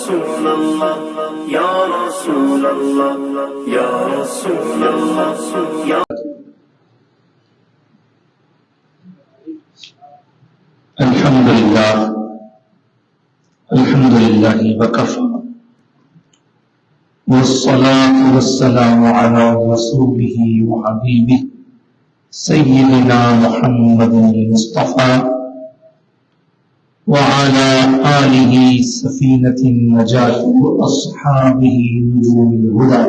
رسول اللہ یا رسول اللہ یا رسول اللہ یا الحمد لله وكفى والصلاة والسلام على رسوله وحبيبه سيدنا محمد المصطفى وعلى آله سفينة النجاة وأصحابه نجوم الهدى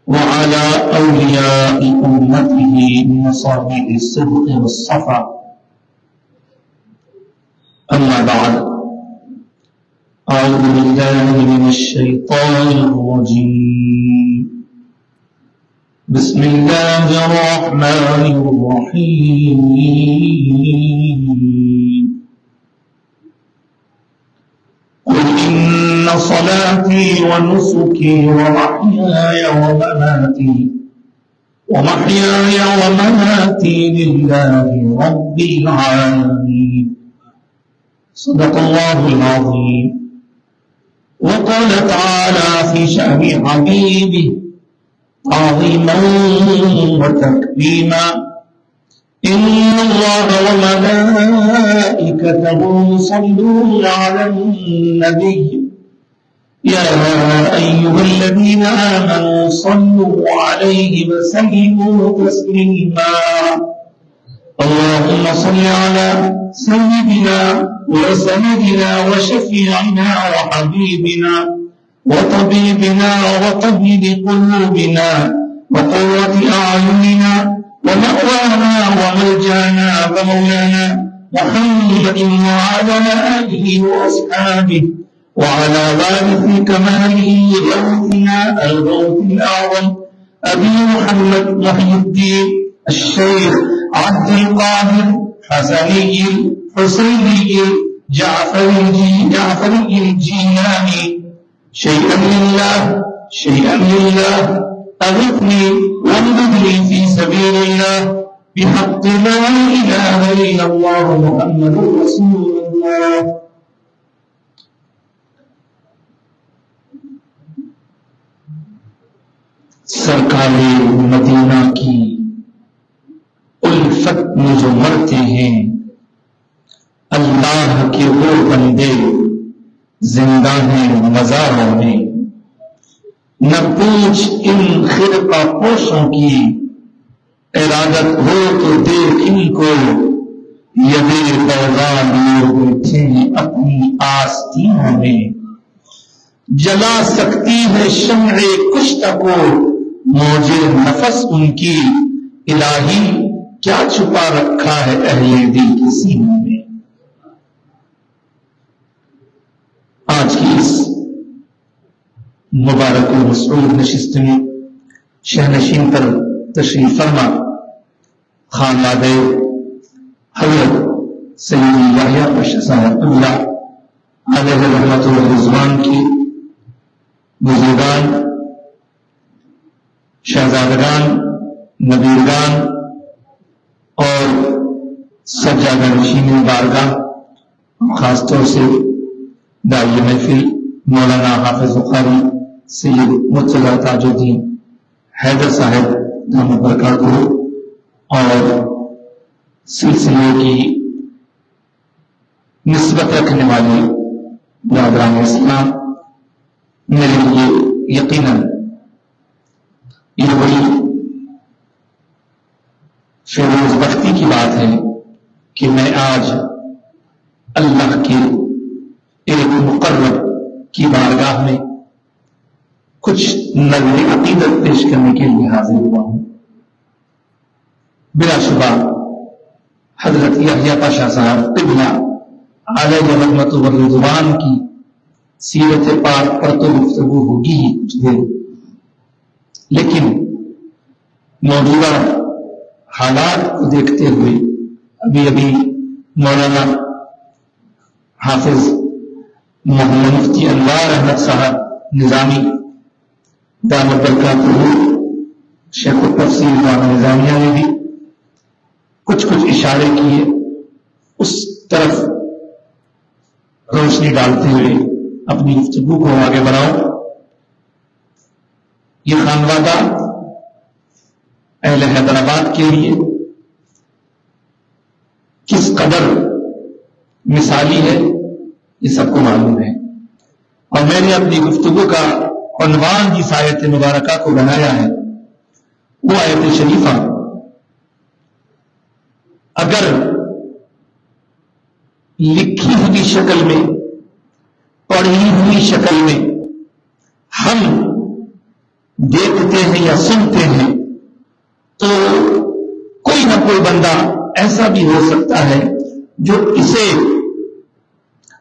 وعلى أولياء أمته مصابيح الصدق والصفا. أما بعد، أعوذ بالله من الشيطان الرجيم. بسم الله الرحمن الرحيم. قل إن صلاتي ونسكي ومحياي ومماتي لله رب العالمين. صدق الله العظيم. وقال تعالى في شأن حبيبه تعظيما وتكريما: إن الله وملائكته يصلون على النبي يا أيها الذين آمنوا صلوا عليه وسلموا تسليما. اللهم صل على سيدنا وسندنا وشفيعنا وحبيبنا وطبيبنا وطبيب قلوبنا وقرة أعيننا ومأوانا وملجانا ومولانا محمد وعلى آله وأصحابه وعلى وارث كماله غوثنا الغوث الأعظم أبي محمد محي الدين الشيخ عبد القادر حسني الحسيني جعفري الجيلاني. شيئا لله أغثني وامدد لي في سبيل الله بحق لا إله إلا الله محمد رسول الله. سرکار مدینہ کی الفت میں جو مرتے ہیں، اللہ کے وہ بندے زندہ ہیں مزاروں میں. نہ پوچھ ان خرقہ پوشوں کی، ارادت ہو تو دیکھ ان کو، یدے پیغام لیے بیٹھے اپنی آستینوں میں. جلا سکتی ہے شمع کشتہ کو موجے نفس ان کی، الہی کیا چھپا رکھا ہے اہل دل کے سینوں میں. آج کی اس مبارک و مسعود نشست میں شہنشین پر تشریف فرما خانواد حضرت سید یحییٰ پاشا صاحب اللہ علیہ رحمت و رضوان کی بزرگان، شہزادگان، نبیرگان اور سجادہ نشین بارگاہ، خاص طور سے داعی محفل مولانا حافظ بخاری سید مرتضیٰ تاج الدین حیدر صاحب دامت برکاتہ اور سلسلے کی نسبت رکھنے والے برادران اسلام، میرے لیے یقیناً یہ بڑی فیروز بختی کی بات ہے کہ میں آج اللہ کے ایک مقرب کی بارگاہ میں کچھ نظر عقیدت پیش کرنے کے لیے حاضر ہوا ہوں. بلا شبہ حضرت یحییٰ پاشا صاحب قبلہ علیہ رحمت و رضوان کی سیرت پاک پر تو گفتگو ہوگی ہی کچھ دیر، لیکن موجودہ حالات کو دیکھتے ہوئے ابھی مولانا حافظ محمد مفتی انوار احمد صاحب نظامی دامت برکاتہ شیخ التفسیر مولانا نظامیہ نے بھی کچھ اشارے کیے، اس طرف روشنی ڈالتے ہوئے اپنی گفتگو کو آگے بڑھاؤں. یہ خانوادہ اہل حیدرآباد کے لیے کس قدر مثالی ہے یہ سب کو معلوم ہے، اور میں نے اپنی گفتگو کا عنوان جس آیت مبارکہ کو بنایا ہے وہ آیت شریفہ اگر لکھی ہوئی شکل میں، پڑھی ہوئی شکل میں ہم دیکھتے ہیں یا سنتے ہیں تو کوئی نہ کوئی بندہ ایسا بھی ہو سکتا ہے جو اسے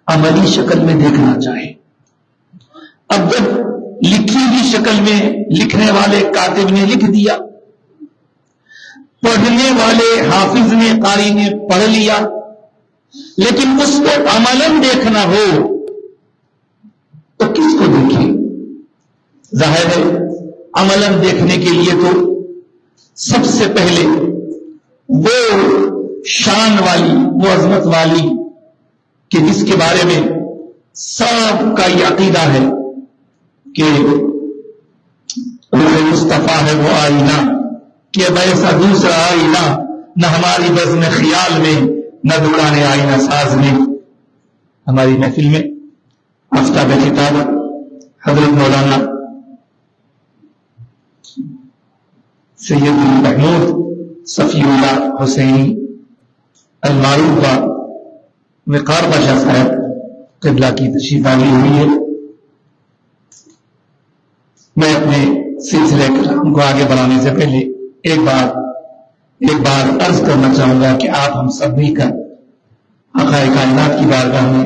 عملی شکل میں دیکھنا چاہے. اب جب لکھی ہوئی شکل میں لکھنے والے کاتب نے لکھ دیا، پڑھنے والے حافظ نے، قاری نے پڑھ لیا، لیکن اس کو عملاً دیکھنا ہو تو کس کو دیکھے؟ ظاہر ہے عملاً دیکھنے کے لیے تو سب سے پہلے وہ شان والی، وہ عظمت والی کہ جس کے بارے میں سب کا یہ عقیدہ ہے کہ روح مصطفیٰ ہے وہ آئینہ، کہ اب ایسا دوسرا آئینہ نہ ہماری بزم خیال میں نہ دکان آئینہ ساز میں. ہماری محفل میں آفتاب خطاب حضرت مولانا سید محمود صفی اللہ حسینی المعروف وقار بادشاہ صاحب قبلہ کی تشریف آوری ہوئی ہے. میں اپنے سلسلے کلام کو آگے بڑھانے سے پہلے ایک بار عرض کرنا چاہوں گا کہ آپ ہم سب مل کر آقا کائنات کی بارگاہ میں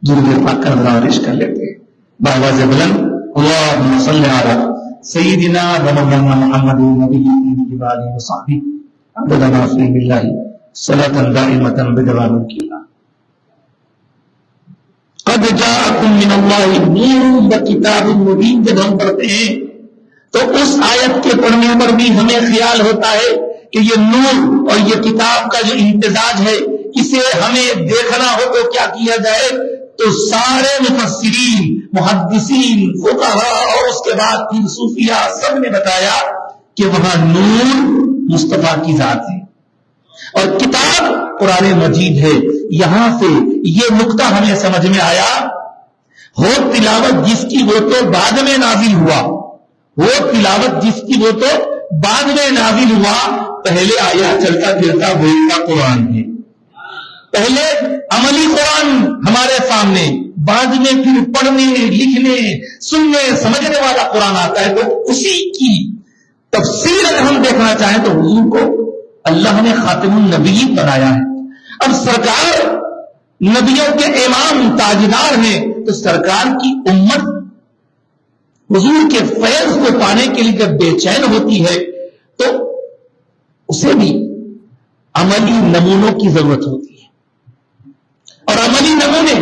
درود پاک کا گزارش کر لیتے ہیں. بآواز بلند اللہم صلی علی سیدنا و مولانا محمد نبی و آلہ و صحبہ عدد ما فی علم اللہ صلاۃ دائمۃ بدوام القیامہ. قد جاءکم من اللہ نور و کتاب مبین. جب ہم پڑھتے ہیں تو اس آیت کے پڑھنے پر بھی ہمیں خیال ہوتا ہے کہ یہ نور اور یہ کتاب کا جو امتزاج ہے اسے ہمیں دیکھنا ہو تو کیا کیا جائے؟ تو سارے مفسرین، محدثین، فقہاء اور اس کے بعد پھر صوفیاء سب نے بتایا کہ وہاں نور مصطفیٰ کی ذات ہے اور کتاب قرآن مجید ہے. یہاں سے یہ نقطہ ہمیں سمجھ میں آیا. ہو تلاوت جس کی وہ تو بعد میں نازل ہوا، وہ تلاوت جس کی وہ تو بعد میں نازل ہوا. پہلے آیا چلتا پھرتا بولتا قرآن ہے، پہلے عملی قرآن ہمارے سامنے، بعد میں پھر پڑھنے، لکھنے، سننے، سمجھنے والا قرآن آتا ہے. تو اسی کی تفسیر اگر ہم دیکھنا چاہیں تو حضور کو اللہ نے خاتم النبیین بنایا ہے. اب سرکار نبیوں کے امام تاجدار ہیں تو سرکار کی امت حضور کے فیض کو پانے کے لیے جب بے چین ہوتی ہے تو اسے بھی عملی نمونوں کی ضرورت ہوتی ہے. اور عملی نمونے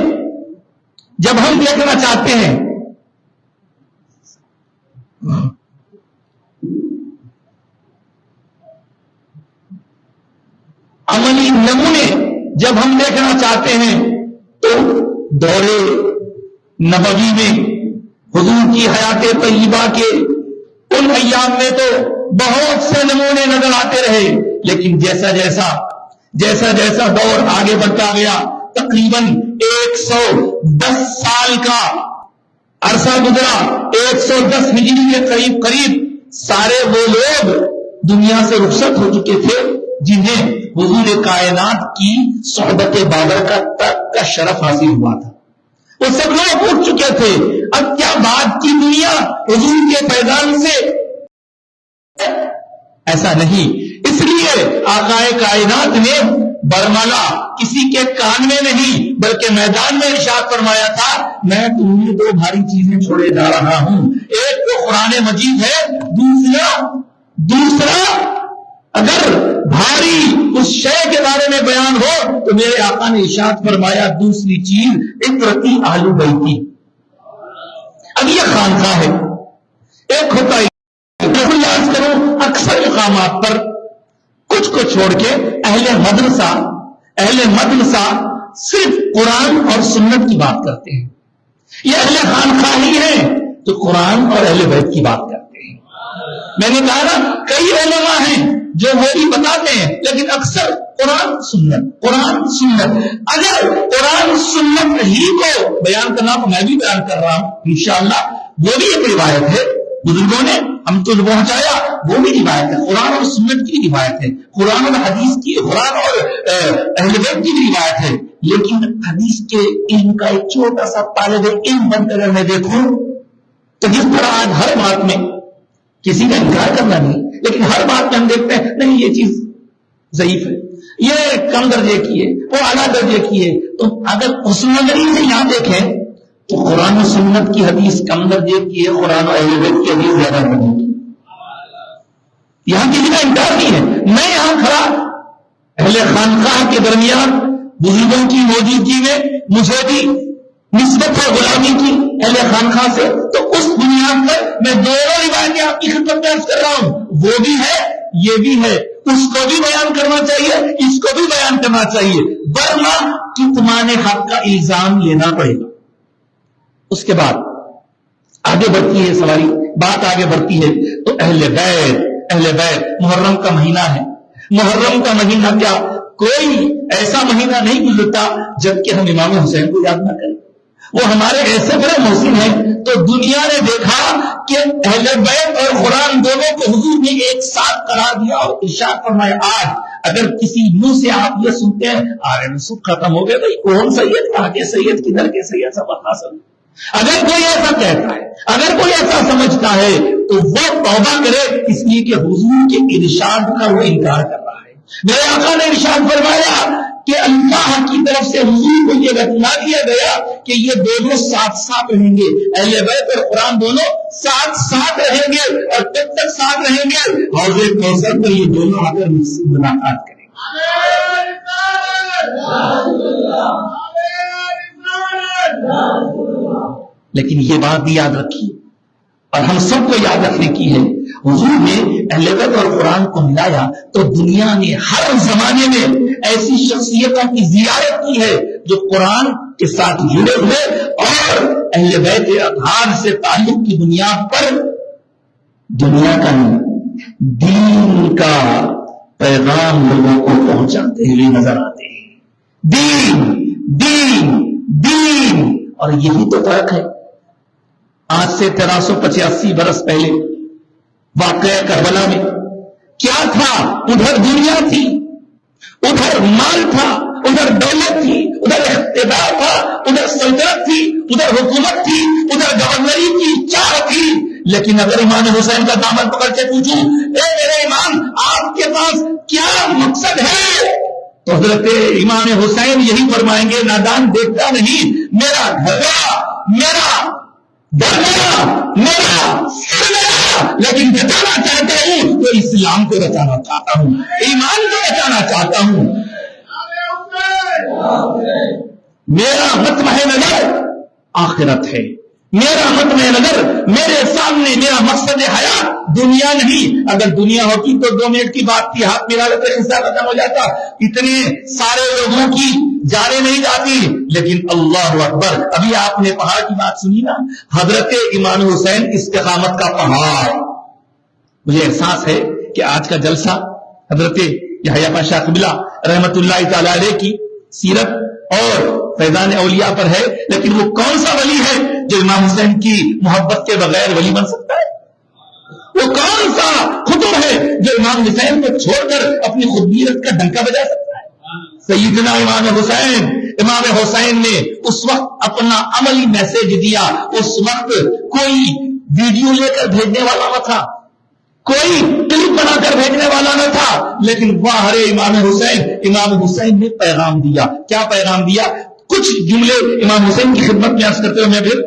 جب ہم دیکھنا چاہتے ہیں عملی نمونے جب ہم دیکھنا چاہتے ہیں تو دور نبوی میں حضور کی حیات طیبہ کے ان ایام میں تو بہت سے نمونے نظر آتے رہے، لیکن جیسا جیسا دور آگے بڑھتا گیا، تقریباً 110 سال کا عرصہ گزرا، 110 ہجری کے قریب سارے وہ لوگ دنیا سے رخصت ہو چکے تھے جنہیں حضور کائنات کی صحبت بابرکت کا شرف حاصل ہوا تھا. وہ سب لوگ اٹھ چکے تھے. اب کیا بات کی دنیا حضور کے پیغام سے؟ ایسا نہیں. اس لیے آقا کائنات نے برملا کسی کے کان میں نہیں بلکہ میدان میں ارشاد فرمایا تھا، میں تمہیں دو بھاری چیزیں چھوڑے جا رہا ہوں. ایک تو قرآن مجید ہے، دوسرا اگر بھاری اس شے کے بارے میں بیان ہو تو میرے آقا نے ارشاد فرمایا دوسری چیز عطرتی آلو بیتی. اب یہ خانقاہ ہے، ایک ہوتا ہے یاد کروں اکثر مقامات پر کچھ کو چھوڑ کے اہل مدرسہ صرف قرآن اور سنت کی بات کرتے ہیں. یہ اہل خانقاہی ہیں تو قرآن اور اہل بیت کی بات کرتے ہیں. میں نے کہا نا کئی علماء ہیں جو وہ بھی بتاتے ہیں لیکن اکثر قرآن سنت. اگر قرآن سنت ہی کو بیان کرنا تو میں بھی بیان کر رہا ہوں انشاءاللہ. وہ بھی ایک روایت ہے بزرگوں نے ہم تو پہنچایا, وہ بھی روایت ہے. قرآن اور سنت کی روایت ہے, قرآن اور حدیث کی, قرآن اور اہل بیت کی بھی روایت ہے. لیکن حدیث کے علم کا ایک چھوٹا سا طالب علم بن کر میں دیکھوں تو جس طرح آج ہر بات میں کسی کا انکار کرنا نہیں, لیکن ہر بات میں ہم دیکھتے ہیں نہیں یہ چیز ضعیف ہے, یہ کم درجے کی ہے, وہ اعلیٰ درجے کی ہے. تو اگر اس نظریے سے یہاں دیکھیں تو قرآن و سنت کی حدیث کم درجے کی ہے, قرآن و اہل بیت کی حدیث زیادہ درجے کی. یہاں کسی کا انکار نہیں ہے. میں یہاں کھڑا اہل خانقاہ کے درمیان بزرگوں کی موجودگی میں مجھے بھی نسبت ہے غلامی کی اہل خانقاہ سے, تو اس بنیاد پر میں دونوں روایتیں آپ کی خدمت میں عرض کر رہا ہوں. وہ بھی ہے یہ بھی ہے, اس کو بھی بیان کرنا چاہیے اس کو بھی بیان کرنا چاہیے, ورنہ کتمان حق کا الزام لینا پڑے گا. اس کے بعد آگے بڑھتی ہے سواری, بات آگے بڑھتی ہے تو اہل بیت محرم کا مہینہ ہے. محرم کا مہینہ کیا کوئی ایسا مہینہ نہیں گزرتا جبکہ ہم امام حسین کو یاد نہ کریں. وہ ہمارے ایسے بڑے محسن ہیں تو دنیا نے دیکھا کہ اہل بیت اور قرآن دونوں کو حضور نے ایک ساتھ قرار دیا اور ارشاد فرمایا. آج اگر کسی منہ سے آپ یہ سنتے ہیں آرے نصب ختم ہو گئے, بھائی کون سید کہاں کے سید کدھر کے سید سب بتا سکتے. اگر کوئی ایسا کہتا ہے, اگر کوئی ایسا سمجھتا ہے تو وہ توبہ کرے, اس لیے کہ حضور کے ارشاد کا وہ انکار کر رہا ہے. میرے آقا نے ارشاد فرمایا کہ اللہ کی طرف سے حضور کو یہ بتلا دیا گیا کہ یہ دونوں ساتھ ساتھ رہیں گے, اہل بیت اور قرآن دونوں ساتھ ساتھ رہیں گے, اور تب تک ساتھ رہیں گے حوض کوثر پر یہ دونوں آ کر مجھ سے ملاقات کریں گے. لیکن یہ بات بھی یاد رکھی اور ہم سب کو یاد رکھنے کی ہے, حضور نے اہل بیت اور قرآن کو ملایا تو دنیا نے ہر زمانے میں ایسی شخصیتوں کی زیارت کی ہے جو قرآن کے ساتھ جڑے ہوئے اور اہل بیت اطہار سے تعلق کی بنیاد پر دنیا کا دین کا پیغام لوگوں کو پہنچاتے ہوئے نظر آتے ہیں. دین دین دین, اور یہی تو فرق ہے. آج سے 1385 برس پہلے واقعہ کربلا میں کیا تھا؟ ادھر دنیا تھی, ادھر مال تھا, ادھر دولت تھی, ادھر اقتدار تھا, ادھر سلطنت تھی, ادھر حکومت تھی, ادھر گورنری کی چاہ تھی. لیکن اگر امام حسین کا دامن پکڑ کے پوچھوں اے میرے امام آپ کے پاس کیا مقصد ہے, تو حضرت امام حسین یہی فرمائیں گے نادان دیکھتا نہیں, میرا گھر میرا دریا میرا لیکن بچانا چاہتا ہوں تو اسلام کو بچانا چاہتا ہوں, ایمان کو بچانا چاہتا ہوں. میرا مطمع نظر آخرت ہے, میرا مطمع نظر میرے سامنے, میرا مقصد حیات دنیا نہیں. اگر دنیا ہوتی تو 2 منٹ کی بات تھی, ہاتھ ملا لیتے حصہ ختم ہو جاتا, اتنے سارے لوگوں کی جانے نہیں جاتی. لیکن اللہ اکبر, ابھی آپ نے پہاڑ کی بات سنی نا, حضرت امام حسین استقامت کا پہاڑ. مجھے احساس ہے کہ آج کا جلسہ حضرت یحییٰ پاشا قبلہ رحمت اللہ تعالی علیہ کی سیرت اور فیضان اولیاء پر ہے, لیکن وہ کون سا ولی ہے جو امام حسین کی محبت کے بغیر ولی بن سکتا ہے؟ وہ کون سا خطب ہے جو امام حسین کو چھوڑ کر اپنی خودبیرت کا ڈنکا بجا سکتا ہے؟ سیدنا امام حسین نے اس وقت اپنا عملی میسج دیا. اس وقت کوئی ویڈیو لے کر بھیجنے والا نہ تھا, کوئی کلپ بنا کر بھیجنے والا نہ تھا, لیکن واہ امام حسین نے پیغام دیا. کیا پیغام دیا؟ کچھ جملے امام حسین کی خدمت میں عرض کرتے ہوئے میں پھر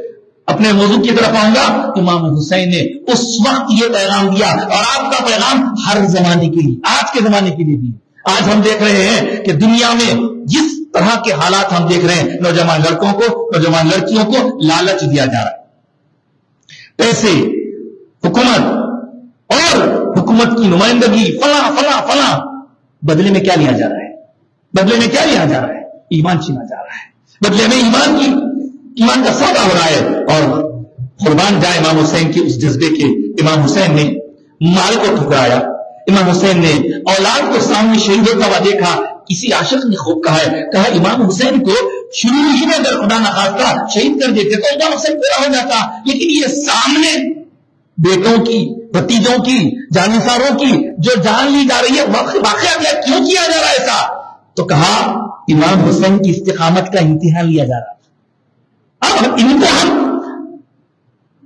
اپنے موضوع کی طرف آؤں گا. امام حسین نے اس وقت یہ پیغام دیا, اور آپ کا پیغام ہر زمانے کے لیے, آج کے زمانے کے لیے بھی. آج ہم دیکھ رہے ہیں کہ دنیا میں جس طرح کے حالات ہم دیکھ رہے ہیں, نوجوان لڑکوں کو, نوجوان لڑکیوں کو لالچ دیا جا رہا ہے, پیسے, حکومت اور حکومت کی نمائندگی, فلاں فلاں فلاں. بدلے میں کیا لیا جا رہا ہے؟ بدلے میں کیا لیا جا رہا ہے؟ ایمان چھینا جا رہا ہے، بدلے میں ایمان کا سودا ہو رہا ہے. اور قربان جائے امام حسین کے اس جذبے کے. امام حسین نے مال کو ٹھکرایا، امام حسین نے اولاد کو سامنے شہید ہوتا ہوا دیکھا. کسی عاشق نے خوب کہا ہے، کہا امام حسین کو شروع ہی میں اگر خدا نخواستہ شہید کر دیتے تو امام حسین پورا ہو جاتا، لیکن یہ سامنے بیٹوں کی، بھتیجوں کی، جانثاروں کی جو جان لی جا رہی ہے، واقعہ کیوں کیا جا رہا ہے ایسا؟ تو کہا امام حسین کی استقامت کا امتحان لیا جا رہا ہے. اب امتحان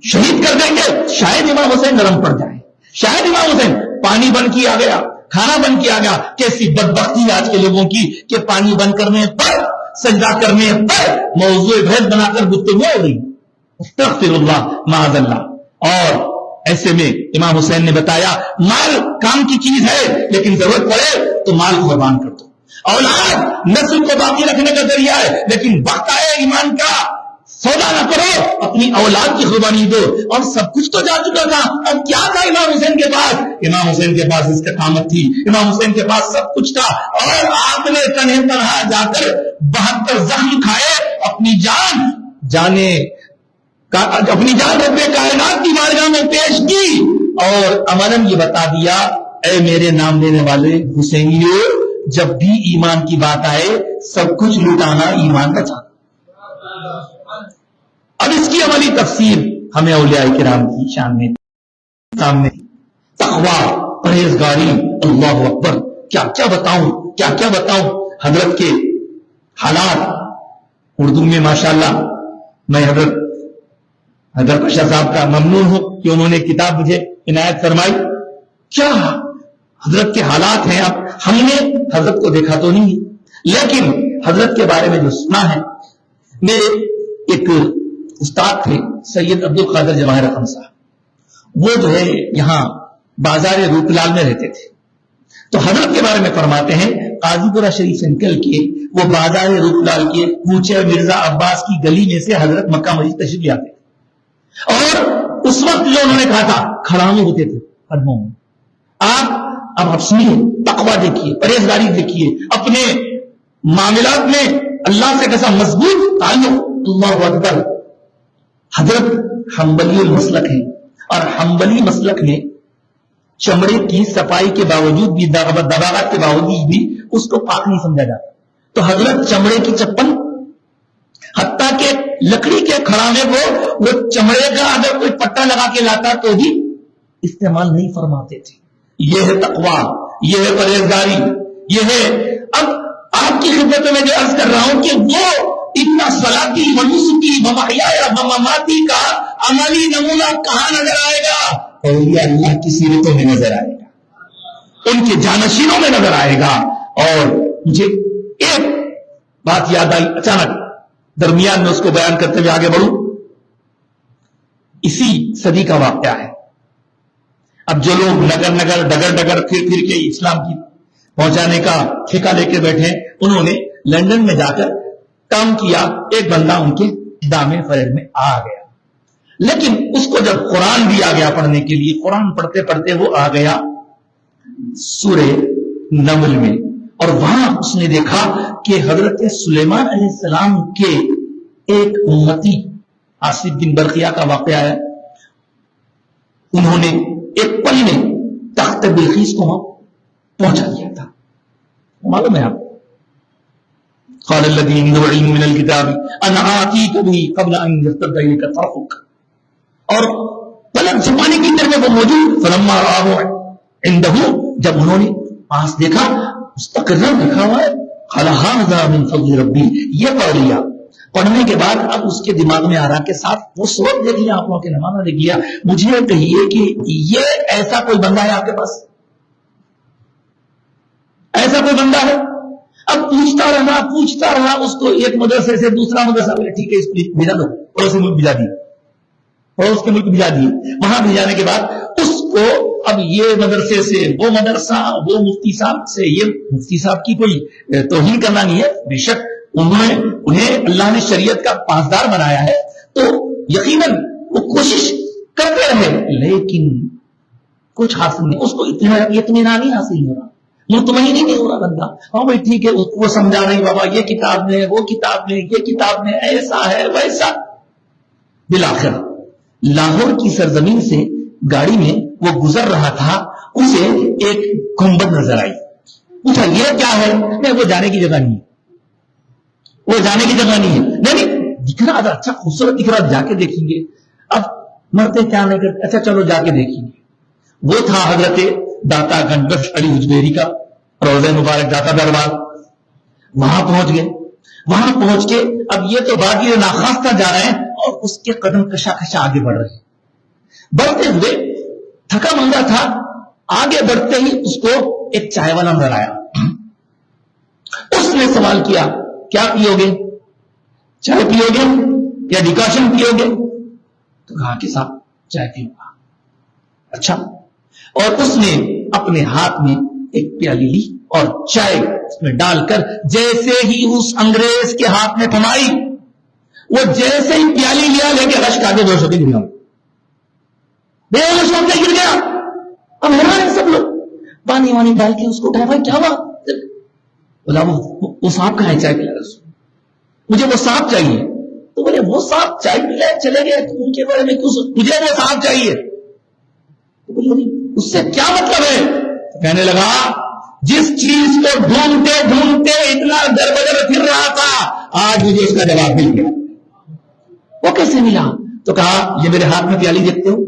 شہید کر دیں گے، شاید امام حسین نرم پڑ جائے، شاید امام حسین پانی بند کیا گیا، کھانا بند کیا گیا. کیسی بدبختی آج کے لوگوں کی کہ پانی بند کرنے پر، سجدہ کرنے پر موضوع بحث بنا کر گفتگو ہو رہی. استغفر اللہ معاذ اللہ. اور ایسے میں امام حسین نے بتایا مال کام کی چیز ہے، لیکن ضرورت پڑے تو مال قربان کر دو. اولاد نسل کو باقی رکھنے کا ذریعہ ہے، لیکن بقائے ایمان کا سودا نہ کرو، اپنی اولاد کی قربانی دو. اور سب کچھ تو جا چکا تھا، اب کیا تھا امام حسین کے پاس؟ امام حسین کے پاس استقامت تھی، امام حسین کے پاس سب کچھ تھا. اور آپ نے تنہے تنہا جا کر 72 زخم کھائے، اپنی جان رب کائنات کی بارگاہ میں پیش کی، اور عملاً یہ بتا دیا اے میرے نام لینے والے حسینیوں، جب بھی ایمان کی بات آئے سب کچھ لٹانا ایمان کا تھا. اب اس کی عملی تفسیر ہمیں اولیاء کرام کی شان میں سامنے. تقویٰ، پرہیزگاری، اللہ اکبر، کیا کیا بتاؤں حضرت کے حالات. اردو میں ماشاءاللہ میں حضرت پاشا صاحب کا ممنون ہوں کہ انہوں نے کتاب مجھے عنایت فرمائی. کیا حضرت کے حالات ہیں. اب ہم نے حضرت کو دیکھا تو نہیں، لیکن حضرت کے بارے میں جو سنا ہے، میرے ایک استاد تھے سید عبد القادر جواہر رقم صاحب، وہ جو ہے یہاں بازار روپ لال میں رہتے تھے. تو حضرت کے بارے میں فرماتے ہیں قاضی پورہ شریف سے نکل کے وہ بازار روپ لال کے کوچے مرزا عباس کی گلی میں سے حضرت مکہ مسجد تشریف آتے. اور اس وقت جو انہوں نے کہا تھا کھڑاوے ہوتے تھے قدموں میں. اب سنیے، تقویٰ دیکھیے، پرہیزگاری دیکھیے، اپنے معاملات میں اللہ سے کیسا مضبوط تعلق. اللہ اکبر. حضرت حنبلی المسلک ہے، اور حنبلی مسلک میں چمڑے کی صفائی کے باوجود بھی، دباغت کے باوجود بھی اس کو پاک نہیں سمجھا جاتا. تو حضرت چمڑے کی چپل، حتیٰ کہ لکڑی کے کھڑاوے کو وہ چمڑے کا اگر کوئی پٹا لگا کے لاتا تو بھی استعمال نہیں فرماتے تھے. یہ ہے تقویٰ، یہ ہے پرہیزگاری، یہ ہے. اب آپ کی خدمت میں جو عرض کر رہا ہوں کہ وہ اتنا صلاتی و نسکی و محیایا و مماتی کا عملی نمونہ کہاں نظر آئے گا؟ اولیاء اللہ کی سیرتوں میں نظر آئے گا، ان کے جانشینوں میں نظر آئے گا. اور مجھے ایک بات یاد آئی اچانک، درمیان میں اس کو بیان کرتے ہوئے آگے بڑھوں. اسی صدی کا واقعہ ہے. اب جو لوگ نگر ڈگر پھر کے اسلام کی پہنچانے کا ٹھیکہ لے کے بیٹھے، انہوں نے لندن میں جا کر کام کیا. ایک بندہ ان کے دامن فریب میں آ گیا، لیکن اس کو جب قرآن دیا گیا پڑھنے کے لیے، قرآن پڑھتے پڑھتے وہ آ گیا سورہ نمل میں، اور وہاں اس نے دیکھا کہ حضرت سلیمان علیہ السلام کے ایک امتی آصف بن برقیہ کا واقعہ ہے. انہوں نے ایک پل میں تخت بلقیس کو پہنچا دیا تھا. معلوم ہے آپ قال الذي عنده علم من الكتاب انا آتيك به قبل ان يرتد اليك طرفك. اور پلک جھپانے کی دیر میں وہ موجود. فلما رآه عنده، جب انہوں نے پاس دیکھا مستقرا لکھا ہوا ہے قال هذا من فضل ربي، یہ پڑھ لیا. پڑھنے کے بعد اب اس کے دماغ میں آ رہا کہ ساتھ وہ سورت دیکھ لیا، آپ لوگوں کے نمازہ دیکھ لیا. مجھے کہیے کہ یہ ایسا کوئی بندہ ہے آپ کے پاس؟ ایسا کوئی بندہ ہے؟ اب پوچھتا رہا اس کو، ایک مدرسے سے دوسرا مدرسہ، بولے ٹھیک ہے اس کو بھیجا دو. پڑوسی ملک بھیجا دیے، پڑوس کے ملک بھیجا دیے. وہاں بھیجانے کے بعد اس کو اب یہ مدرسے سے وہ مدرسہ، وہ مفتی صاحب سے یہ مفتی صاحب کی کوئی توہین کرنا نہیں ہے، بے شک انہیں اللہ نے شریعت کا پاسدار بنایا ہے، تو یقیناً وہ کوشش کرتے رہے، لیکن کچھ حاصل نہیں. اس کو اطمینان نہیں حاصل ہو رہا. مطمئن ہی نہیں ہو رہا بندہ. ہاں بھائی ٹھیک ہے, وہ سمجھا رہی بابا یہ کتاب میں, وہ کتاب میں, یہ کتاب میں, ایسا ہے ویسا. بالآخر لاہور کی سرزمین سے گاڑی میں وہ گزر رہا تھا, اسے ایک گنبد نظر آئی. پوچھا یہ کیا ہے؟ نہیں وہ جانے کی جگہ نہیں ہے, وہ جانے کی جگہ نہیں ہے. نہیں دکھ رہا تھا, اچھا خوبصورت دکھ رہا, جا کے دیکھیں گے. اب مرتے کیا نہیں کرتے, اچھا چلو جا کے دیکھیں گے. وہ تھا حضرت داتا گنبخش علی اجمیری کا روضہ مبارک داتا دربار. وہاں پہنچ گئے. وہاں پہنچ کے اب یہ تو باقی ناخواستہ جا رہے ہیں اور اس کے قدم کشا کشا آگے بڑھ رہے ہیں. بڑھتے ہوئے تھکا منگا تھا, آگے بڑھتے ہی اس کو ایک چائے والا نظر آیا. اس نے سوال کیا کیا پیو گے, چائے پیو گے یا ڈیکاشن پیو گے؟ تو کہا کہ صاحب چائے پیوں گا. اچھا. اور اس نے اپنے ہاتھ میں ایک پیالی لی اور چائے اس میں ڈال کر جیسے ہی اس انگریز کے ہاتھ میں تھمائی, وہ جیسے ہی پیالی لیا لے کے رش آگے 200 کے گر گیا, بے ہوش ہو کے گر گیا. اب حیران سب لوگ, پانی وانی ڈال کے اس کو اٹھایا, بھائی کیا بات؟ بولا وہ سانپ کہاں ہے چائے پلا رہا, مجھے وہ سانپ چاہیے. تو بولے وہ سانپ چائے پلا چلے گئے, ان کے بارے میں مجھے وہ سانپ چاہیے. تو بولے اس سے کیا مطلب ہے؟ کہنے لگا جس چیز کو ڈھونڈتے ڈھونڈتے اتنا در بدر پھر رہا تھا, آج مجھے اس کا جواب مل گیا. وہ کیسے ملا؟ تو کہا یہ میرے ہاتھ میں پیالی دیکھتے ہو,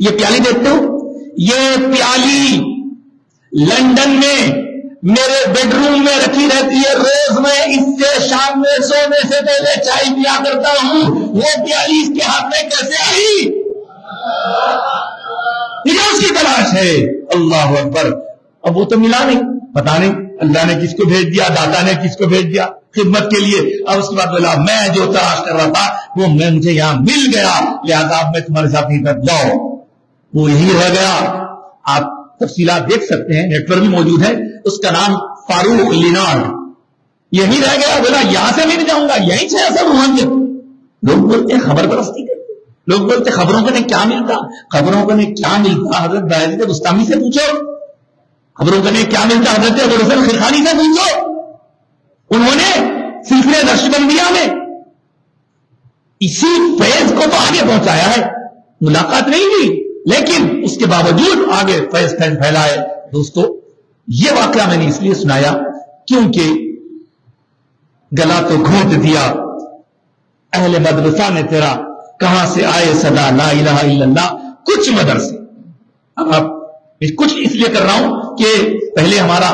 یہ پیالی دیکھتے ہو, یہ پیالی لندن میں میرے بیڈ روم میں رکھی رہتی ہے, روز میں اس سے شام میں سونے سے پہلے چائے پیا کرتا ہوں. وہ پیالی اس کے ہاتھ میں کیسے آئی؟ مجھے اس کی تلاش ہے. اللہ اکبر. اب وہ تو ملا نہیں, پتا نہیں اللہ نے کس کو بھیج دیا, داتا نے کس کو بھیج دیا خدمت کے لیے. اب اس کے بعد بولا میں جو تلاش کر رہا تھا وہ مجھے یہاں مل گیا, لہذا میں تمہارے ساتھ نہیں کر جاؤ. وہ یہی رہ گیا. آپ تفصیلات دیکھ سکتے ہیں, نیٹ پر بھی موجود ہے. اس کا نام فاروق لینارڈ. یہی رہ گیا, بولا یہاں سے نہیں جاؤں گا, یہیں سے ایسا روحانیت. لوگ بولتے ہیں خبر پرستی کرتے, لوگ بولتے خبروں کو نے کیا ملتا, خبروں کو نے کیا ملتا حضرت بایزید بستامی سے پوچھو, خبروں کو نے کیا ملتا حضرت ابو الحسن خرقانی سے پوچھو. انہوں نے سلسلے نقشبندیہ میں اسی فیض کو تو آگے پہنچایا ہے. ملاقات نہیں ہوئی لیکن اس کے باوجود آگے فیض پھیلائے. دوستو یہ واقعہ میں نے اس لیے سنایا کیونکہ گلا تو گھونٹ دیا اہل مدرسہ نے تیرا, کہاں سے آئے صدا لا الہ الا اللہ. کچھ مدرسے, اب آپ کچھ اس لیے کر رہا ہوں کہ پہلے ہمارا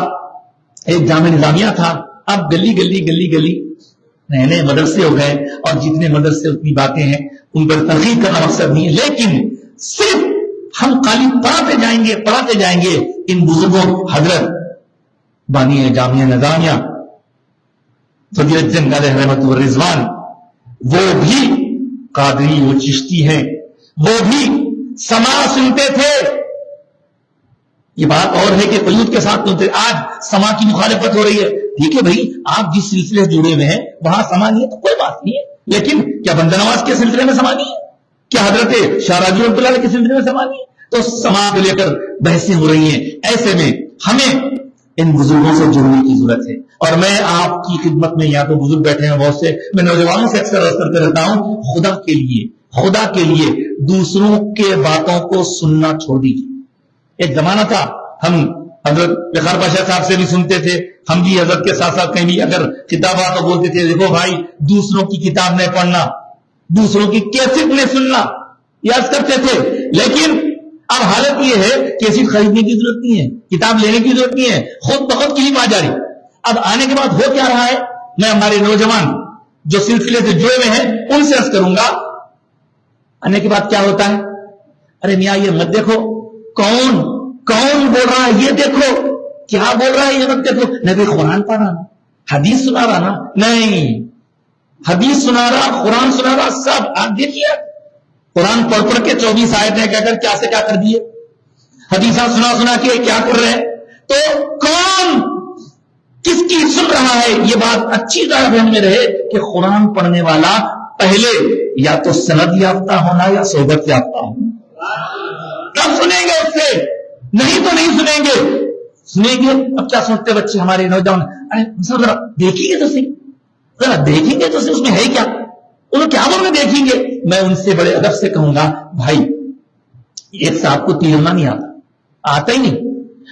ایک جامع نظامیہ تھا, اب گلی گلی گلی گلی نئے نئے مدرسے ہو گئے, اور جتنے مدرسے اتنی باتیں ہیں, ان پر تنقید کرنا مقصد نہیں ہے, لیکن صرف ہم خالی پڑھاتے جائیں گے ان بزرگوں. حضرت بانی جامعہ نظامیہ فضیلت جنگ علیہ رحمت و رضوان, وہ بھی قادری و چشتی ہیں, وہ بھی سما سنتے تھے. یہ بات اور ہے کہ قیود کے ساتھ سنتے. آج سما کی مخالفت ہو رہی ہے, ٹھیک ہے بھائی, آپ جس سلسلے سے جڑے ہوئے ہیں وہاں سما نہیں ہے تو کوئی بات نہیں ہے, لیکن کیا بندہ نواز کے سلسلے میں سما نہیں ہے, کیا حضرت شاہ راجی رحمۃ اللہ کے سلسلے میں سما نہیں ہے؟ تو سما کو لے کر بحثیں ہو رہی ہیں. ایسے میں ہمیں ان بزرگوں سے جڑنے کی ضرورت ہے. اور میں آپ کی خدمت میں, یہاں تو بزرگ بیٹھے ہیں بہت سے, میں نوجوانوں سے اکثر عرض کرتے رہتا ہوں, خدا کے لیے دوسروں کے باتوں کو سننا چھوڑ دیجیے. ایک زمانہ تھا ہم حضرت بخار پاشا صاحب سے بھی سنتے تھے, ہم بھی حضرت کے ساتھ ساتھ کہیں بھی اگر کتاب آ تو بولتے تھے دیکھو بھائی دوسروں کی کتاب نہیں پڑھنا, دوسروں کی کیسٹ نہیں سننا, یاد کرتے تھے. لیکن اب حالت یہ ہے کیسٹ خریدنے کی ضرورت نہیں ہے, کتاب لینے کی ضرورت نہیں ہے, خود بخود کلپ آ جا رہی. اب آنے کے بعد ہو کیا رہا ہے, میں ہمارے نوجوان جو سلسلے سے جڑے ہوئے ہیں ان سے عرض کروں گا, آنے کے بعد کیا ہوتا ہے, ارے میاں یہ مت دیکھو کون بول رہا ہے, یہ دیکھو کیا بول رہا ہے, یہ مت دیکھو. نبی قرآن پڑھ رہا نا, حدیث سنا رہا نا, نہیں حدیث سنا رہا, قرآن سنا رہا, سب آپ دیکھیے. قرآن پڑھ کے 24 آیتیں کہہ کر کیا سے کیا کر دیے, حدیثہ سنا کے کیا کر رہے ہیں. تو کون کس کی سن رہا ہے, یہ بات اچھی طرح ذہن میں رہے کہ قرآن پڑھنے والا پہلے یا تو سند یافتہ ہونا یا صحبت یافتہ ہونا. کب سنیں گے اس سے, نہیں تو نہیں سنیں گے. سنیں گے اب کیا سوچتے بچے ہمارے نوجوان, ارے سر ذرا دیکھیں گے تو صحیح, ذرا دیکھیں گے تو صحیح اس میں ہے کیا, وہ لوگ کیا بولیں گے دیکھیں گے. میں ان سے بڑے ادب سے کہوں گا بھائی ایک صاحب کو تیرنا نہیں آتا ہی نہیں,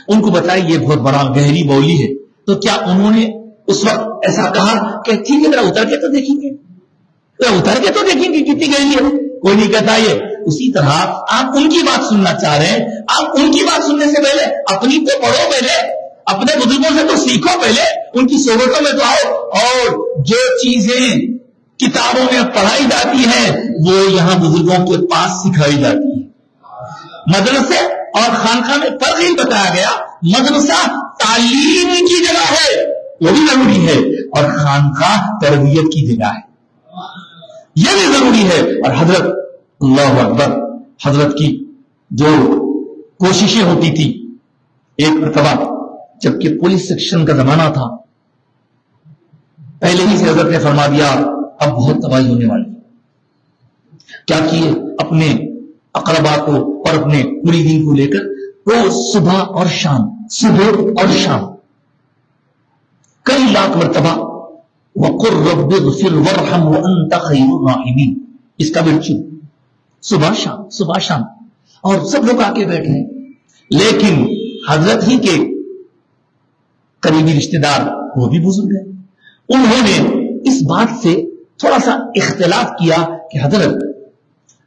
ان کو بتایا یہ بہت بڑا گہری بولی ہے, تو کیا انہوں نے اس وقت ایسا کہا کہ ٹھیک ہے ذرا اتر کے تو دیکھیں گے, اتر کے تو دیکھیں گے کتنی گہری ہے, کوئی نہیں کہتا یہ. اسی طرح آپ ان کی بات سننا چاہ رہے ہیں, آپ ان کی بات سننے سے پہلے اپنی تو پڑھو, پہلے اپنے بزرگوں سے تو سیکھو, پہلے ان کی صحبتوں میں تو آؤ, اور جو چیزیں کتابوں میں پڑھائی جاتی ہیں وہ یہاں بزرگوں کے پاس سکھائی جاتی ہے. مدرسے اور خانقاہ میں فرق ہی بتایا گیا, مدرسہ تعلیم کی جگہ ہے وہ بھی ضروری ہے, اور خانقاہ تربیت کی جگہ ہے یہ بھی ضروری ہے. اور حضرت اللہ اکبر, حضرت کی جو کوششیں ہوتی تھی, ایک مرتبہ جبکہ پولیس سیکشن کا زمانہ تھا, پہلے ہی سے حضرت نے فرما دیا اب بہت تباہی ہونے والی. کیا کیے, اپنے اقربا کو اور اپنے مریدین کو لے کر روز صبح اور شام, صبح اور شام کئی لاکھ مرتبہ وَقُلْ رَبِّ اغْفِرْ وَارْحَمْ وَأَنْتَ خَيْرُ الرَّاحِمِينَ, اس کا برچو صبح شام, اور سب لوگ آ کے بیٹھے ہیں. لیکن حضرت ہی کے قریبی رشتہ دار وہ بھی بزرگ ہیں, انہوں نے اس بات سے تھوڑا سا اختلاف کیا کہ حضرت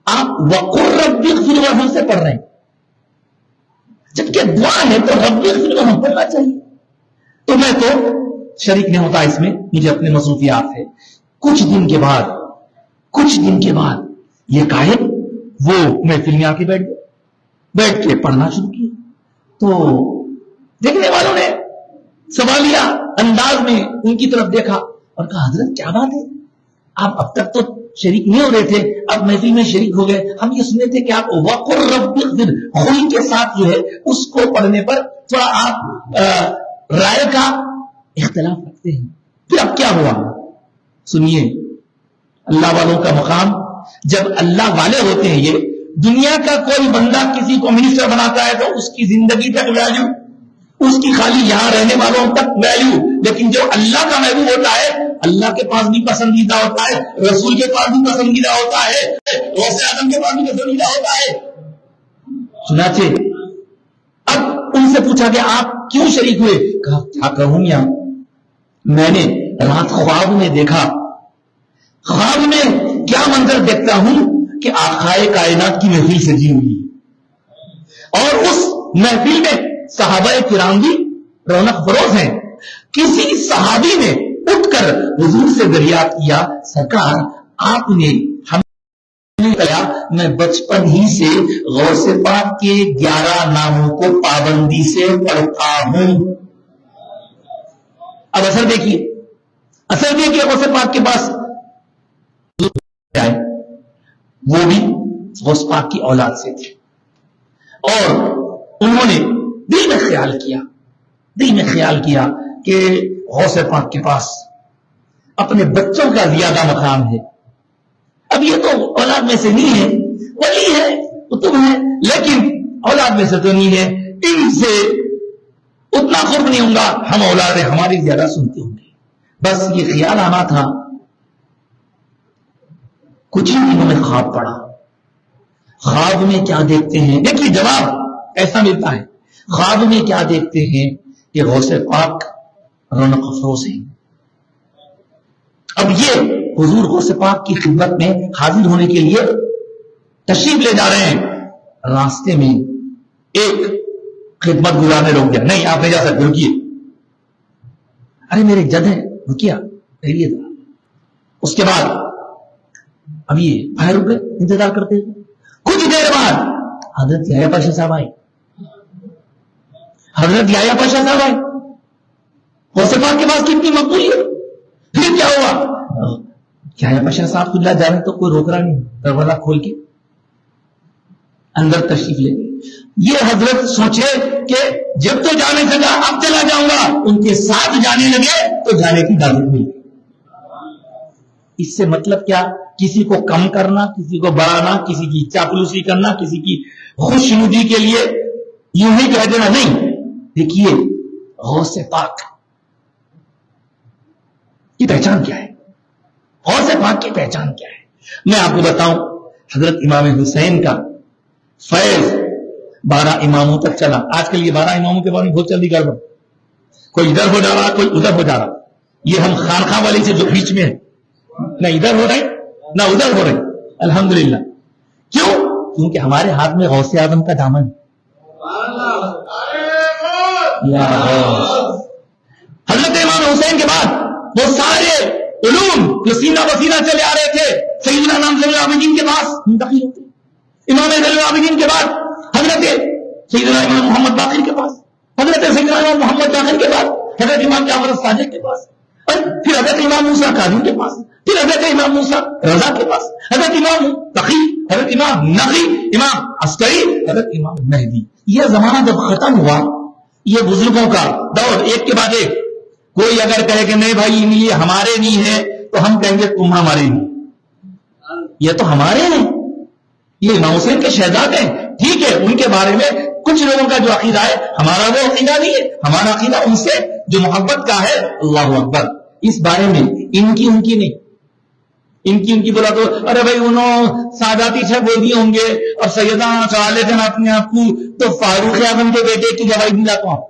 آپ وَقُلْ رَبِّ اغْفِرْ وَارْحَمْ سے پڑھ رہے ہیں, جبکہ دعا ہے تو رب اغفر وارحم پڑھنا چاہیے. تو میں تو شریک نہیں ہوتا اس میں, مجھے اپنے مصروفیات ہے. کچھ دن کے بعد یہ قائد وہ محفل میں آ کے بیٹھ کے پڑھنا شروع کیا. تو دیکھنے والوں نے سوالیہ انداز میں ان کی طرف دیکھا اور کہا حضرت کیا بات ہے, آپ اب تک تو شریک نہیں ہو رہے تھے, اب محفل میں شریک ہو گئے. ہم یہ سنتے تھے کہ آپ وَقُلْ رَبِّ اغْفِرْ خُل کے ساتھ جو ہے اس کو پڑھنے پر تھوڑا آپ رائے کا اختلاف رکھتے ہیں. پھر اب کیا ہوا سنیے, اللہ والوں کا مقام, جب اللہ والے ہوتے ہیں, یہ دنیا کا کوئی بندہ کسی کو منسٹر بناتا ہے تو اس کی زندگی تک ویلیو, اس کی خالی یہاں رہنے والوں تک ویلیو, لیکن جو اللہ کا محبوب ہوتا ہے اللہ کے پاس بھی پسندیدہ ہوتا ہے, رسول کے پاس بھی پسندیدہ ہوتا ہے, غوث اعظم کے پاس بھی پسندیدہ ہوتا ہے. چنانچہ اب ان سے پوچھا کہ آپ کیوں شریک ہوئے, کہا کیا کہوں یا میں نے رات خواب میں دیکھا, خواب میں کیا منظر دیکھتا ہوں کہ آقائے کائنات کی محفل سجی ہوئی, اور اس محفل میں صحابہ کرام بھی رونق فروز ہیں. کسی صحابی نے اٹھ کر حضور سے دریافت کیا سرکار آپ نے ہمیں کہا میں بچپن ہی سے غوث پاک کے 11 ناموں کو پابندی سے پڑھتا ہوں. اب اثر دیکھیے غوث پاک کے پاس وہ بھی غوث پاک کی اولاد سے تھے, اور انہوں نے دل میں خیال کیا کہ غوث پاک کے پاس اپنے بچوں کا زیادہ مقام ہے. اب یہ تو اولاد میں سے نہیں ہے, ولی ہے, قطب ہے, لیکن اولاد میں سے تو نہیں ہے, ان سے اتنا قرب نہیں ہوں گا, ہم اولاد ہیں ہماری زیادہ سنتے ہوں گے. بس یہ خیال آنا تھا. کچھ ہی دنوں میں خواب پڑا. خواب میں کیا دیکھتے ہیں, دیکھیے جواب ایسا ملتا ہے. خواب میں کیا دیکھتے ہیں کہ غوث پاک رونق افروز ہیں. اب یہ حضور غوث پاک کی خدمت میں حاضر ہونے کے لیے تشریف لے جا رہے ہیں. راستے میں ایک خدمت گزار نے روک دیا, نہیں آپ نہیں جا سکتے, رکیے. ارے میرے جد ہے, رکیا. اس کے بعد اب یہ باہر رک گئے, انتظار کرتے ہیں. کچھ دیر بعد حضرت یحییٰ پاشا صاحب آئے. غوث پاک کے پاس کتنی مقبولیت. پھر کیا ہوا, یحییٰ پاشا صاحب خود جا رہے تو کوئی روک رہا نہیں, دروازہ کھول کے اندر تشریف لے گئے. یہ حضرت سوچے کہ جب تو جانے لگا اب چلا جاؤں گا, ان کے ساتھ جانے لگے تو جانے کی دعوت ملی. اس سے مطلب کیا, کسی کو کم کرنا, کسی کو بڑھانا, کسی کی چاپلوسی کرنا, کسی کی خوشنودی کے لیے یوں ہی کہہ دینا نہیں. دیکھیے غوث پاک کی پہچان کیا ہے؟ غوث پاک کی پہچان کیا ہے؟ میں آپ کو بتاؤں، حضرت امام حسین کا فیض 12 اماموں تک چلا. آج کل یہ 12 اماموں کے بارے میں بہت جلدی گڑبڑ، کوئی ادھر ہو جا رہا، کوئی ادھر ہو جا رہا. یہ ہم خانخواہ والے سے جو بیچ میں ہے، نہ ادھر ہو رہے نہ ادھر ہو رہے. الحمدللہ. کیوں؟ کیونکہ ہمارے ہاتھ میں غوث اعظم کا دامن. حضرت امام حسین کے بعد وہ سارے علوم جو سینہ بسینہ چلے آ رہے تھے سیدنا امام زین العابدین کے پاس منتقل ہوتے. امام زین العابدین کے بعد حضرت سیدنا امام محمد باقر کے پاس، حضرت سیدنا امام محمد باقر کے بعد حضرت امام جعفر الصادق کے پاس، اور پھر حضرت امام موسیٰ کاظم کے پاس، پھر حضرت امام موسیٰ رضا کے پاس، حضرت امام تقی، حضرت امام نقی، امام عسکری، حضرت امام مہدی. یہ زمانہ جب ختم ہوا، یہ بزرگوں کا دور ایک کے بعد ایک. کوئی اگر کہے کہ نہیں بھائی یہ ہمارے نہیں ہے تو ہم کہیں گے تم ہمارے نہیں، یہ تو ہمارے ہیں، یہ امام حسین کے شہزادے ہیں. ٹھیک ہے، ان کے بارے میں کچھ لوگوں کا جو عقیدہ ہے ہمارا وہ عقیدہ نہیں ہے. ہمارا عقیدہ ان سے جو محبت کا ہے. اللہ اکبر. اس بارے میں ان کی نہیں، ان کی بولا تو ارے بھائی انہوں ساداتی سے بول دیے ہوں گے اور سیدہ چالے تھے اپنے آپ کو تو فاروق اعظم کے بیٹے کی جگہ دلاتا ہوں.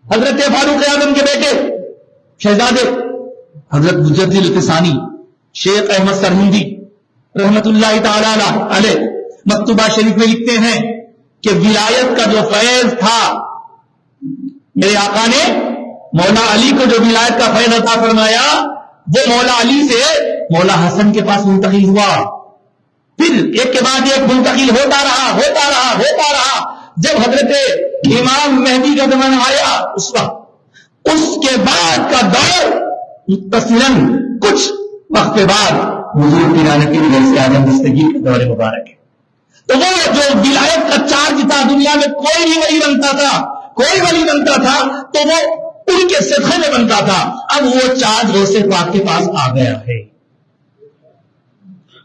حضرت فاروق اعظم کے بیٹے شہزادے حضرت مجدد القسانی شیخ احمد سرہندی رحمت اللہ تعالی علیہ مکتوبہ شریف میں لکھتے ہیں کہ ولایت کا جو فیض تھا، میرے آقا نے مولا علی کو جو ولایت کا فیض عطا فرمایا وہ مولا علی سے مولا حسن کے پاس منتقل ہوا. پھر ایک کے بعد ایک منتقل ہوتا رہا. جب حضرت امام مہدی کا زمانہ آیا اس وقت، اس کے بعد کا دور متصلاً کچھ وقت کے بعد حضور پیران پیر غوث اعظم دستگیر کا دور مبارک ہے. تو وہ جو ولایت کا چارج تھا، دنیا میں کوئی بھی ولی بنتا تھا تو وہ ان کے صدقے میں بنتا تھا. اب وہ چارج غوث پاک کے پاس آ گیا ہے.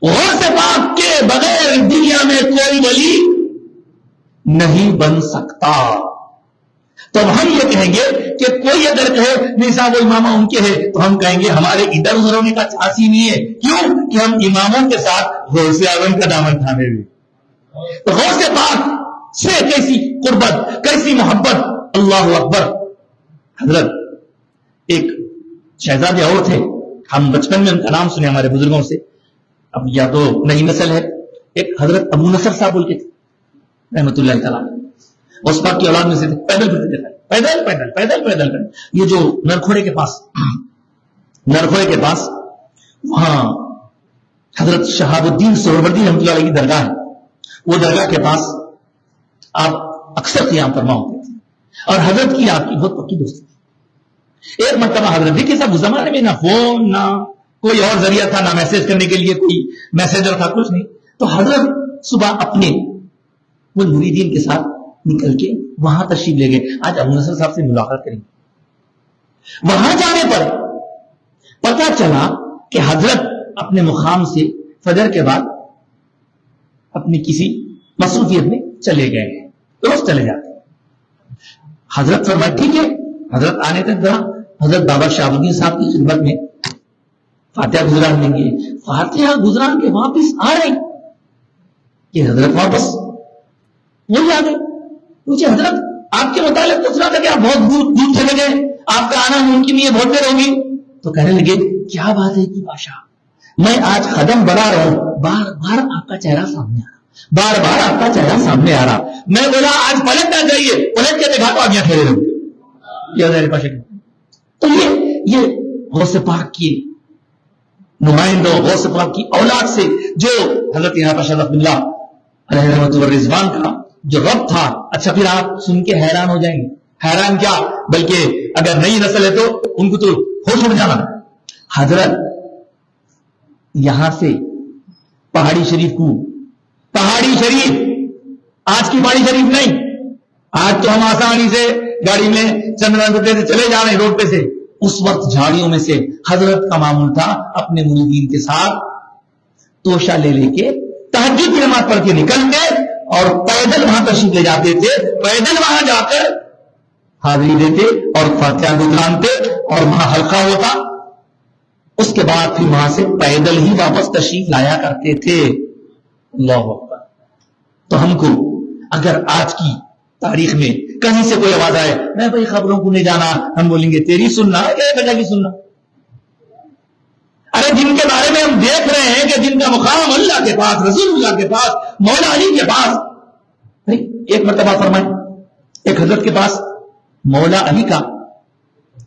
غوث پاک کے بغیر دنیا میں کوئی ولی نہیں بن سکتا. تو ہم یہ کہیں گے کہ کوئی اگر کہے نہیں صاحب وہ امامہ ان کے ہے تو ہم کہیں گے ہمارے ادھر ادھر ہونے کا چاسی نہیں ہے. کیوں کہ ہم اماموں کے ساتھ غوث اعظم کا دامن تھامے ہوئے. تو غوث پاک سے کیسی قربت، کیسی محبت. اللہ اکبر. حضرت ایک شہزادے اور تھے، ہم بچپن میں ان کا نام سنے ہمارے بزرگوں سے، اب یا تو نئی نسل ہے. ایک حضرت ابو نصر صاحب بول کے تھے رحمت اللہ تعالیٰ، اس پاک کی اولاد میں سے تھے. پیدل پھرتے تھے، پیدل. یہ جو نرکھوڑے کے پاس وہاں حضرت شہاب الدین سہروردی رحمۃ اللہ علیہ کی درگاہ ہے. وہ درگاہ کے پاس آپ اکثر قیام فرما ہوتے تھے اور حضرت کی آپ کی بہت پکی دوستی تھی. ایک مرتبہ حضرت دیکھیے صاحب اس زمانے میں نہ فون نہ کوئی اور ذریعہ تھا، نہ میسج کرنے کے لیے کوئی میسنجر تھا، کچھ نہیں. تو حضرت صبح اپنے وہ مریدین کے ساتھ نکل کے وہاں تشریف لے گئے. آج ابو نصر صاحب سے ملاقات کریں گے. وہاں جانے پر پتا چلا کہ حضرت اپنے مقام سے فجر کے بعد اپنی کسی مصروفیت میں چلے گئے ہیں. روز چلے جاتے. حضرت فرمایا ٹھیک ہے. حضرت آنے تک ذرا حضرت بابا شہاب الدین صاحب کی خدمت میں فاتحہ گزران دیں گے. فاتحہ گزران کے واپس آ رہے کہ حضرت واپس وہی آ گئے. مجھے حضرت آپ کے متعلق پوچھ رہا تھا کہ آپ بہت دور چلے گئے، آپ کا آنا ممکن نہیں ہے، بہت دیر ہوگی. تو کہنے لگے کیا بات ہے کہ بادشاہ، میں آج قدم بڑھا رہا ہوں، بار بار آپ کا چہرہ سامنے آ رہا. میں بولا آج پلٹ نہ جائیے، پلٹ کے دیکھا تو آپ یہاں کھڑے رہے. تو یہ غوث پاک کی نمائندوں، غوث پاک کی اولاد سے جو حضرت یہاں پر شرف اللہ علیہ رحمۃ الرضوان کا جو رب تھا. اچھا پھر آپ سن کے حیران ہو جائیں گے. حیران کیا بلکہ اگر نئی نسل ہے تو ان کو تو ہوش اڑ جانا. حضرت یہاں سے پہاڑی شریف آج کی پہاڑی شریف نہیں، آج تو ہم آسانی سے گاڑی میں چندران سے چلے جا رہے ہیں روڈ پہ سے. اس وقت جھاڑیوں میں سے حضرت کا معمول تھا اپنے مریدین کے ساتھ توشہ لے کے تہجد کی نماز پڑھ کے نکلتے اور پیدل وہاں تشریف لے جاتے تھے. پیدل وہاں جا کر حاضری دیتے اور فاتحہ گزرانتے اور وہاں حلقہ ہوتا. اس کے بعد پھر وہاں سے پیدل ہی واپس تشریف لایا کرتے تھے. اللہ اکبر. تو ہم کو اگر آج کی تاریخ میں کہیں سے کوئی آواز آئے میں بھائی خبروں کو نہیں جانا, ہم بولیں گے تیری سننا کیا وجہ کی سننا. ارے جن کے بارے میں ہم دیکھ رہے ہیں کہ جن کا مقام اللہ کے پاس, رسول اللہ کے پاس, مولا علی کے پاس. ایک مرتبہ فرمائیں, ایک حضرت کے پاس مولا علی کا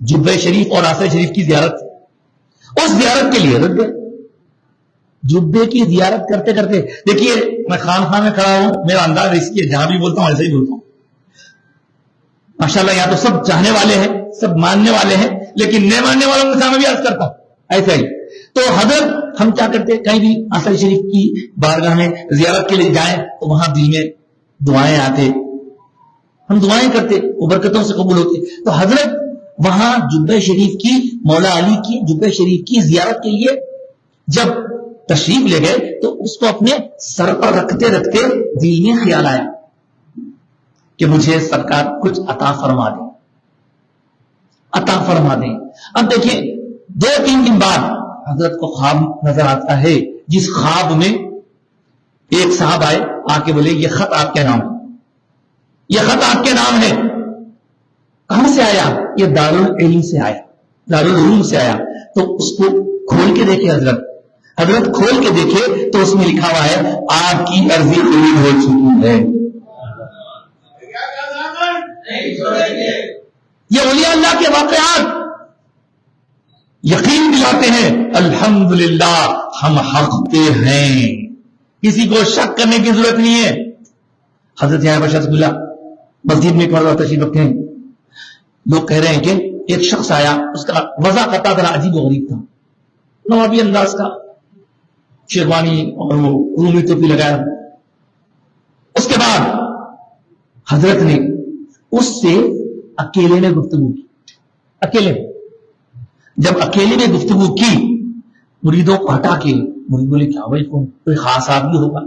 جبہ شریف اور آصر شریف کی زیارت تھی. اس زیارت کے لیے حضرت جبے کی زیارت کرتے کرتے, دیکھیے میں خان میں کھڑا ہوں, میرا انداز اس کی جہاں بھی بولتا ہوں ایسے ہی بولتا ہوں. ماشاءاللہ یہاں تو سب چاہنے والے ہیں, سب ماننے والے ہیں, لیکن نہ ماننے والوں کے سامنے بھی عرض کرتا ہوں ایسا ہی. تو حضرت ہم کیا کرتے, کہیں بھی آصر شریف کی بارگاہ میں زیارت کے لیے جائیں تو وہاں دل میں دعائیں آتے, ہم دعائیں کرتے, وہ برکتوں سے قبول ہوتے. تو حضرت وہاں جبہ شریف کی, مولا علی کی جبہ شریف کی زیارت کے لیے جب تشریف لے گئے تو اس کو اپنے سر پر رکھتے رکھتے دل میں خیال آیا کہ مجھے سرکار کچھ عطا فرما دیں, عطا فرما دیں. اب دیکھیں 2-3 دن بعد حضرت کو خواب نظر آتا ہے, جس خواب میں ایک صاحب آئے, آ کے بولے یہ خط آپ کے نام ہے, یہ خط آپ کے نام ہے. کہاں سے آیا؟ یہ دارالعلم سے آیا, دارالعلوم سے آیا. تو اس کو کھول کے دیکھے حضرت کھول کے دیکھے تو اس میں لکھا ہوا ہے آپ کی عرضی قبول ہو چکی ہے. یہ اولیاء اللہ کے واقعات یقین دلاتے ہیں الحمدللہ ہم حق پہ ہیں, کسی کو شک کرنے کی ضرورت نہیں ہے. حضرت یہاں پر شخص بلا مسجد میں پڑھ رہا تشریف رکھتے ہیں, لوگ کہہ رہے ہیں کہ ایک شخص آیا, اس کا وضع کرتا ذرا عجیب و غریب تھا, نوابی انداز کا, شیروانی اور وہ رومی ٹوپی لگایا. اس کے بعد حضرت نے اس سے اکیلے میں گفتگو کی. اکیلے جب اکیلے میں گفتگو کی, مریدوں کو ہٹا کے, مرید بولے کیا بھائی کوئی خاص آدمی ہوگا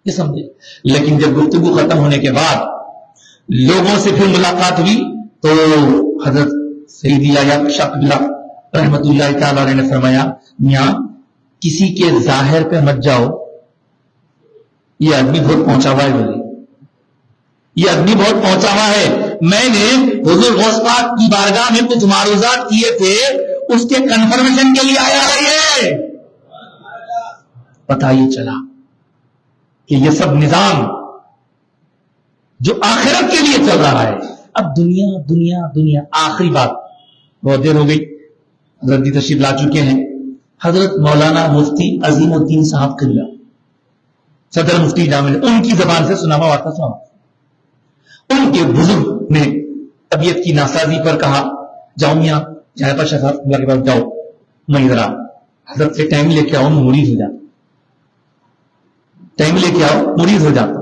یہ سمجھے. لیکن جب گفتگو ختم ہونے کے بعد لوگوں سے پھر ملاقات ہوئی تو حضرت سیدی عیاض شاہ قبلہ رحمت اللہ تعالی علیہ نے فرمایا میاں کسی کے ظاہر پہ مت جاؤ, یہ آدمی بہت پہنچا ہوا ہے. بولے یہ آدمی بہت پہنچا ہوا ہے, میں نے حضور غوث پاک کی بارگاہ میں کچھ معروضات کیے تھے, اس کے کنفرمیشن کے لیے آیا ہے. یہ پتہ یہ چلا کہ یہ سب نظام جو آخرت کے لیے چل رہا ہے. اب دنیا دنیا دنیا. آخری بات, بہت دیر ہو گئی, حضرت بھی تشریف لا چکے ہیں. حضرت مولانا مفتی عظیم الدین صاحب قبلہ صدر مفتی جامع, ان کی زبان سے سنا ہوا واقعہ سنا. ان کے بزرگ نے طبیعت کی ناسازی پر کہا جاؤ میاں جائے پاشا صاحب کے پاس جاؤ, میں ذرا حضرت سے ٹائم لے کے آؤ, مرید ہو جاتا, ٹائم لے کے آؤ مرید ہو جاتا.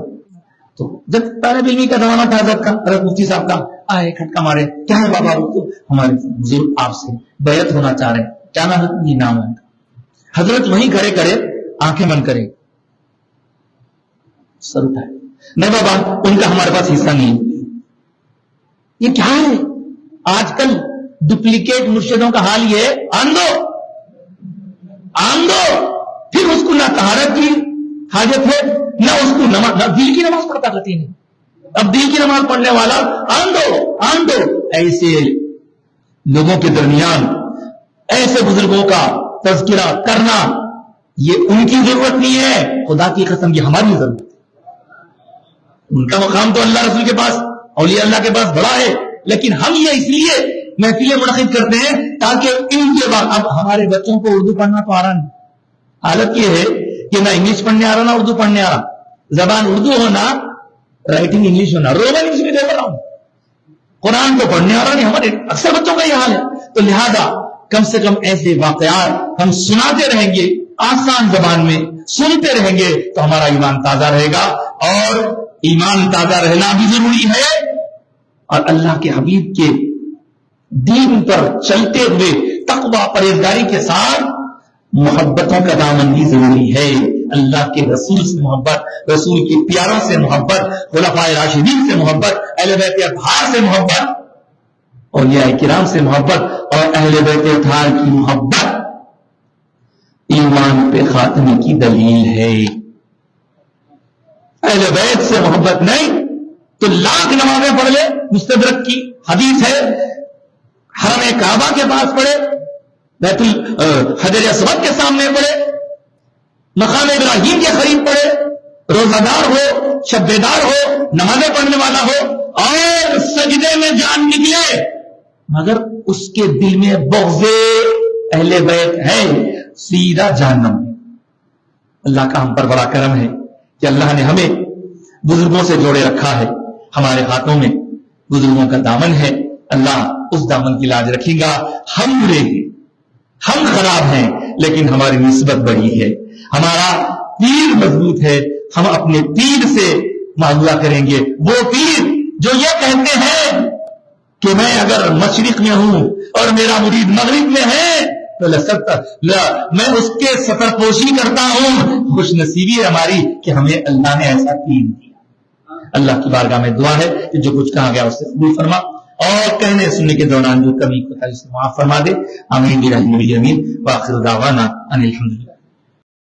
تو جب طالب علمی کا زمانہ تھا حضرت کا, حضرت مفتی صاحب کا, آئے کھٹکا مارے, کیا ہے بابا؟ تو ہمارے بزرگ آپ سے بیعت ہونا چاہ رہے ہیں. کیا نام ہے؟ یہ نام ہے. حضرت وہیں کھڑے کرے, آنکھیں بند کرے, سر اٹھائے, نہیں بابا ان کا ہمارے پاس حصہ نہیں. یہ کیا ہے؟ آج کل ڈپلیکیٹ مرشدوں کا حال یہ ہے, آن دو, پھر اس کو نہ طہارت کی حاجت ہے نہ اس کو نماز, دل کی نماز پڑھتا کرتی نہیں. اب دل کی نماز پڑھنے والا آن دو. ایسے لوگوں کے درمیان ایسے بزرگوں کا تذکرہ کرنا یہ ان کی ضرورت نہیں ہے, خدا کی قسم یہ ہماری ضرورت ہے. ان کا مقام تو اللہ رسول کے پاس, اولیاء اللہ کے پاس بڑا ہے, لیکن ہم یہ اس لیے محفلیں منعقد کرتے ہیں تاکہ ان کے بعد اب ہمارے بچوں کو اردو پڑھنا تو آ رہا نہیں. حالت یہ ہے کہ نہ انگلش پڑھنے آ رہا نہ اردو پڑھنے آ رہا. زبان اردو ہونا, رائٹنگ انگلش ہونا, رومن انگلش بھی دیکھ رہا ہوں, قرآن تو پڑھنے آ رہا نہیں. ہمارے اکثر بچوں کا یہ حال ہے. تو لہذا کم سے کم ایسے واقعات ہم سناتے رہیں گے, آسان زبان میں سنتے رہیں گے تو ہمارا ایمان تازہ رہے گا, اور ایمان تازہ رہنا بھی ضروری ہے, اور اللہ کے حبیب کے دین پر چلتے ہوئے تقوی پرہیزگاری کے ساتھ محبتوں کا دامن بھی ضروری ہے. اللہ کے رسول سے محبت, رسول کے پیاروں سے محبت, خلفائے راشدین سے محبت, اہل بیت اطہار سے محبت, اولیاء کرام سے محبت اور اہل بیت اطہار کی محبت ایمان پہ خاتمے کی دلیل ہے. اہل بیت سے محبت نہیں تو لاکھ نمازیں پڑھ لے, مستدرک کی حدیث ہے, حرم کعبہ کے پاس پڑھے, بیت الحجر اسود کے سامنے پڑھے, مقام ابراہیم کے قریب پڑھے, روزہ دار ہو, شب بیدار ہو, نمازیں پڑھنے والا ہو اور سجدے میں جان نکلے مگر اس کے دل میں بغض اہل بیت ہے, سیدھا جہنم. اللہ کا ہم پر بڑا کرم ہے کہ اللہ نے ہمیں بزرگوں سے جوڑے رکھا ہے, ہمارے ہاتھوں میں بزرگوں کا دامن ہے. اللہ اس دامن کی لاج رکھے گا. ہم برے ہیں, ہم خراب ہیں, لیکن ہماری نسبت بڑی ہے, ہمارا پیر مضبوط ہے, ہم اپنے پیر سے معاملہ کریں گے. وہ پیر جو یہ کہتے ہیں کہ میں اگر مشرق میں ہوں اور میرا مرید مغرب میں ہے تو میں اس کے سطر پوشی کرتا ہوں. خوش نصیبی ہے ہماری کہ ہمیں اللہ نے ایسا پیر دیا. اللہ کی بارگاہ میں دعا ہے کہ جو کچھ کہا گیا اس سے قبول فرما اور کہنے سننے کے دوران جو کمی کو تھا اسے معاف فرما دے. آمین برحمتہ امین. وآخر دعوانا ان الحمدللہ.